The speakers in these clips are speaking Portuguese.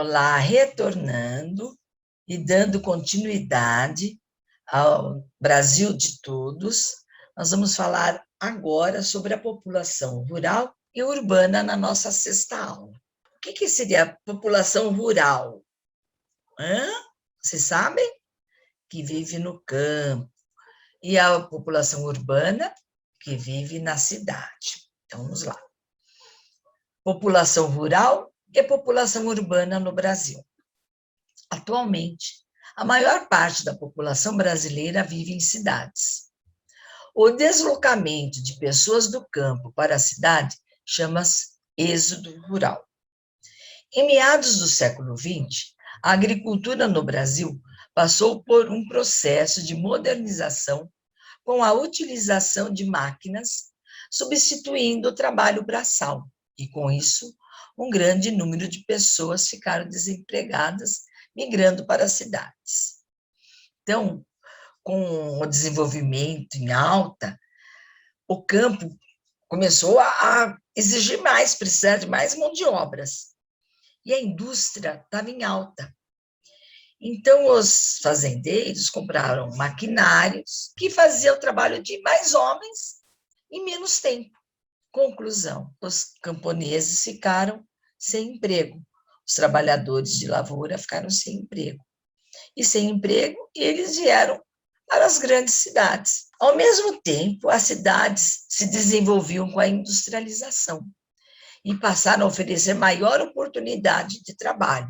Olá, retornando e dando continuidade ao Brasil de Todos, nós vamos falar agora sobre a população rural e urbana na nossa sexta aula. O que seria a população rural? Vocês sabem? Que vive no campo. E a população urbana, que vive na cidade. Então, vamos lá. População rural e população urbana no Brasil. Atualmente, a maior parte da população brasileira vive em cidades. O deslocamento de pessoas do campo para a cidade chama-se êxodo rural. Em meados do século XX, a agricultura no Brasil passou por um processo de modernização com a utilização de máquinas, substituindo o trabalho braçal, e com isso, um grande número de pessoas ficaram desempregadas, migrando para as cidades. Então, com o desenvolvimento em alta, o campo começou a exigir mais, precisar de mais mão de obras. E a indústria estava em alta. Então, os fazendeiros compraram maquinários que faziam o trabalho de mais homens em menos tempo. Conclusão, os camponeses ficaram sem emprego. Os trabalhadores de lavoura ficaram sem emprego. E sem emprego, eles vieram para as grandes cidades. Ao mesmo tempo, as cidades se desenvolviam com a industrialização e passaram a oferecer maior oportunidade de trabalho,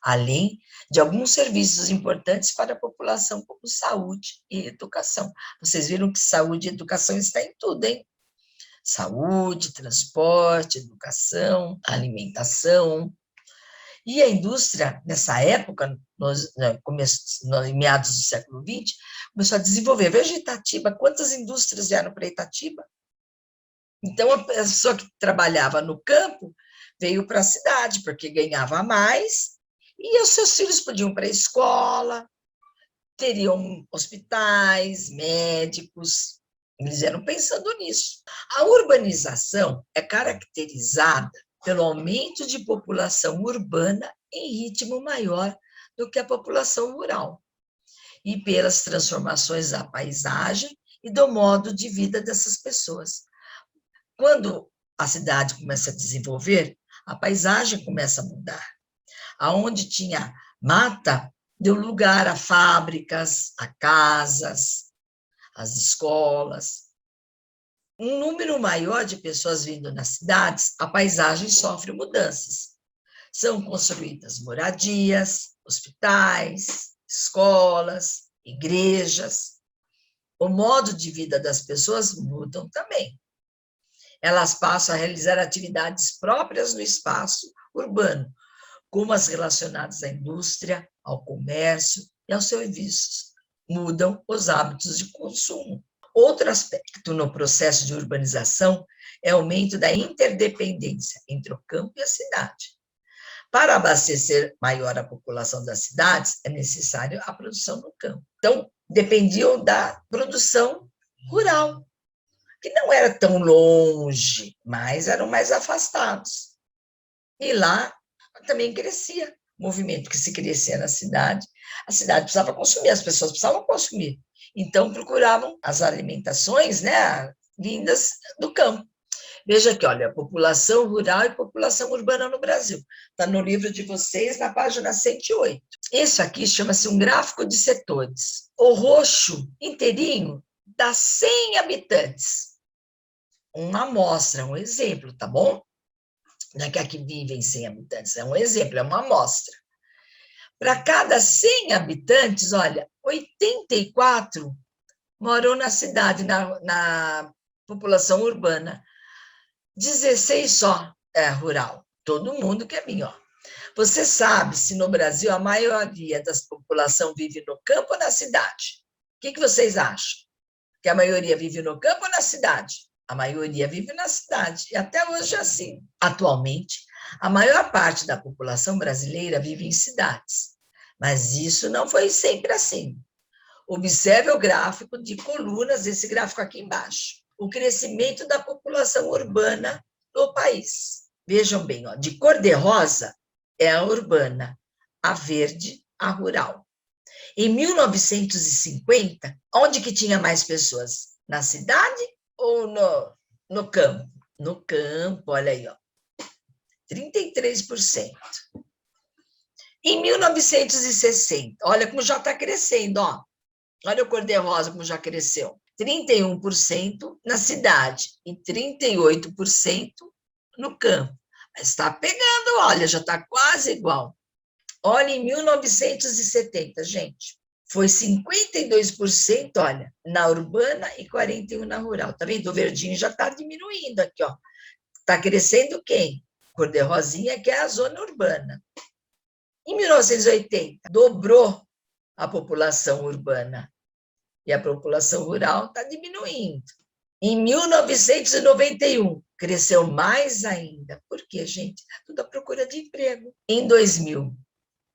além de alguns serviços importantes para a população, como saúde e educação. Vocês viram que saúde e educação está em tudo, hein? Saúde, transporte, educação, alimentação. E a indústria, nessa época, em meados do século XX, começou a desenvolver. Veja Itatiba, quantas indústrias vieram para Itatiba? Então, a pessoa que trabalhava no campo veio para a cidade, porque ganhava mais, e os seus filhos podiam ir para a escola, teriam hospitais, médicos, eles eram pensando nisso. A urbanização é caracterizada pelo aumento de população urbana em ritmo maior do que a população rural, e pelas transformações da paisagem e do modo de vida dessas pessoas. Quando a cidade começa a desenvolver, a paisagem começa a mudar. Aonde tinha mata, deu lugar a fábricas, a casas, as escolas. Um número maior de pessoas vindo nas cidades, a paisagem sofre mudanças. São construídas moradias, hospitais, escolas, igrejas. O modo de vida das pessoas mudam também. Elas passam a realizar atividades próprias no espaço urbano, como as relacionadas à indústria, ao comércio e aos serviços. Mudam os hábitos de consumo. Outro aspecto no processo de urbanização é o aumento da interdependência entre o campo e a cidade. Para abastecer maior a população das cidades, é necessária a produção no campo. Então, dependiam da produção rural, que não era tão longe, mas eram mais afastados. E lá também crescia o movimento que se crescia na cidade. A cidade precisava consumir, as pessoas precisavam consumir. Então, procuravam as alimentações, né, vindas do campo. Veja aqui, olha, população rural e população urbana no Brasil. Está no livro de vocês, na página 108. Isso aqui chama-se um gráfico de setores. O roxo inteirinho dá 100 habitantes. Uma amostra, um exemplo, tá bom? Não é que aqui vivem 100 habitantes, é um exemplo, é uma amostra. Para cada 100 habitantes, olha, 84 moram na cidade, na população urbana. 16 só é rural. Todo mundo quer vir, ó. Você sabe se no Brasil a maioria da população vive no campo ou na cidade? O que vocês acham? Que a maioria vive no campo ou na cidade? A maioria vive na cidade, e até hoje é assim. Atualmente, a maior parte da população brasileira vive em cidades, mas isso não foi sempre assim. Observe o gráfico de colunas, esse gráfico aqui embaixo. O crescimento da população urbana no país. Vejam bem, ó, de cor de rosa é a urbana, a verde, a rural. Em 1950, onde que tinha mais pessoas? Na cidade ou no campo? No campo, olha aí, ó, 33%. Em 1960, olha como já está crescendo, ó. Olha o cor-de-rosa como já cresceu. 31% na cidade e 38% no campo. Mas está pegando, olha, já está quase igual. Olha, em 1970, gente, foi 52%, olha, na urbana e 41% na rural. Tá vendo? O verdinho já está diminuindo aqui, ó. Está crescendo quem? Cor-de-rosinha, que é a zona urbana. Em 1980, dobrou a população urbana e a população rural está diminuindo. Em 1991, cresceu mais ainda. Por quê, gente? Tudo à procura de emprego. Em 2000,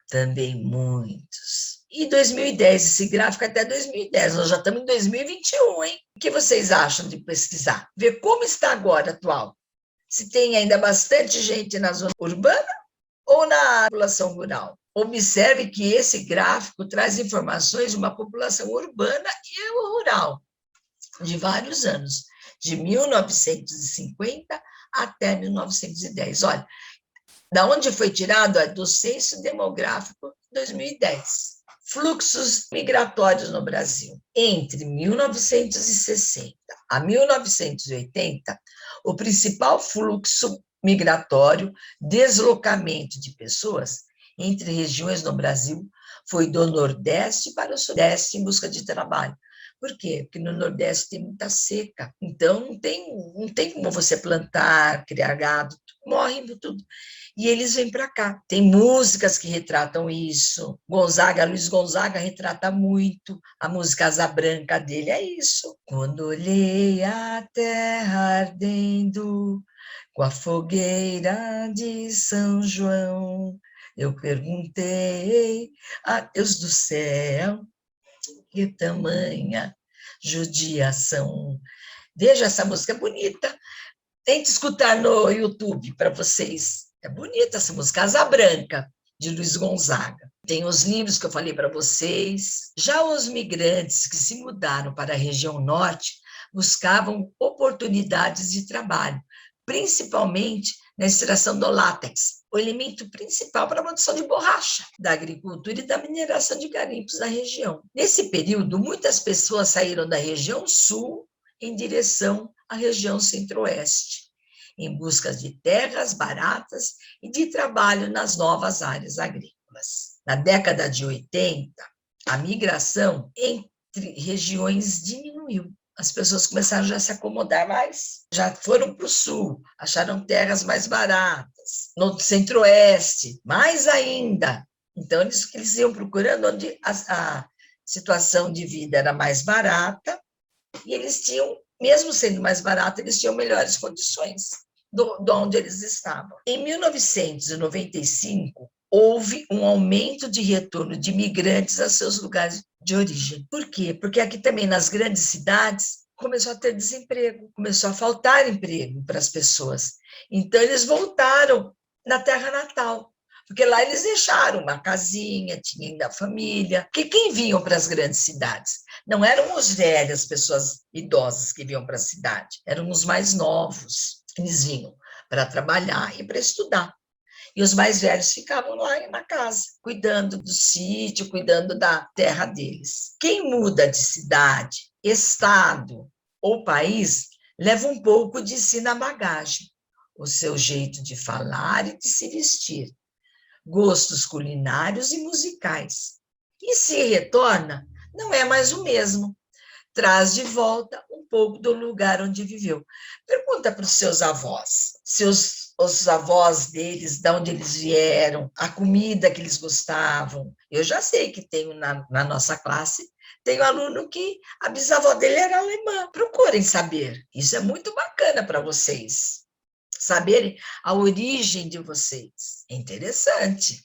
também muitos. E 2010, esse gráfico até 2010, nós já estamos em 2021, hein? O que vocês acham de pesquisar? Ver como está agora, atual. Se tem ainda bastante gente na zona urbana ou na população rural. Observe que esse gráfico traz informações de uma população urbana e rural, de vários anos, de 1950 até 1910. Olha, da onde foi tirado? Do Censo Demográfico 2010. Fluxos migratórios no Brasil. Entre 1960 a 1980, o principal fluxo migratório, deslocamento de pessoas entre regiões no Brasil, foi do Nordeste para o Sudeste em busca de trabalho. Por quê? Porque no Nordeste tem muita seca, então não tem como você plantar, criar gado, morre tudo. E eles vêm para cá. Tem músicas que retratam isso. Luiz Gonzaga retrata muito. A música Asa Branca dele é isso. Quando olhei a terra ardendo, com a fogueira de São João, eu perguntei a Deus do céu, que tamanha judiação. Veja, essa música é bonita. Tente escutar no YouTube para vocês. É bonita essa música, Asa Branca, de Luiz Gonzaga. Tem os livros que eu falei para vocês. Já os migrantes que se mudaram para a região norte buscavam oportunidades de trabalho, principalmente na extração do látex, o elemento principal para a produção de borracha, da agricultura e da mineração de garimpos da região. Nesse período, muitas pessoas saíram da região sul em direção à região centro-oeste, em busca de terras baratas e de trabalho nas novas áreas agrícolas. Na década de 80, a migração entre regiões diminuiu. As pessoas começaram já a se acomodar mais, já foram para o sul, acharam terras mais baratas. No centro-oeste, mais ainda. Então, eles iam procurando onde a situação de vida era mais barata e eles tinham, mesmo sendo mais barato, eles tinham melhores condições de onde eles estavam. Em 1995, houve um aumento de retorno de imigrantes a seus lugares de origem. Por quê? Porque aqui também, nas grandes cidades, começou a ter desemprego, começou a faltar emprego para as pessoas. Então, eles voltaram na terra natal, porque lá eles deixaram uma casinha, tinha ainda a família. Porque quem vinham para as grandes cidades? Não eram os velhos, as pessoas idosas que vinham para a cidade, eram os mais novos. Eles vinham para trabalhar e para estudar. E os mais velhos ficavam lá na casa, cuidando do sítio, cuidando da terra deles. Quem muda de cidade, estado ou país, leva um pouco de si na bagagem. O seu jeito de falar e de se vestir, gostos culinários e musicais. E se retorna, não é mais o mesmo. Traz de volta um pouco do lugar onde viveu. Pergunta para os seus avós, os avós deles, de onde eles vieram, a comida que eles gostavam. Eu já sei que tenho na nossa classe, tem um aluno que a bisavó dele era alemã. Procurem saber. Isso é muito bacana para vocês. Saberem a origem de vocês. É interessante.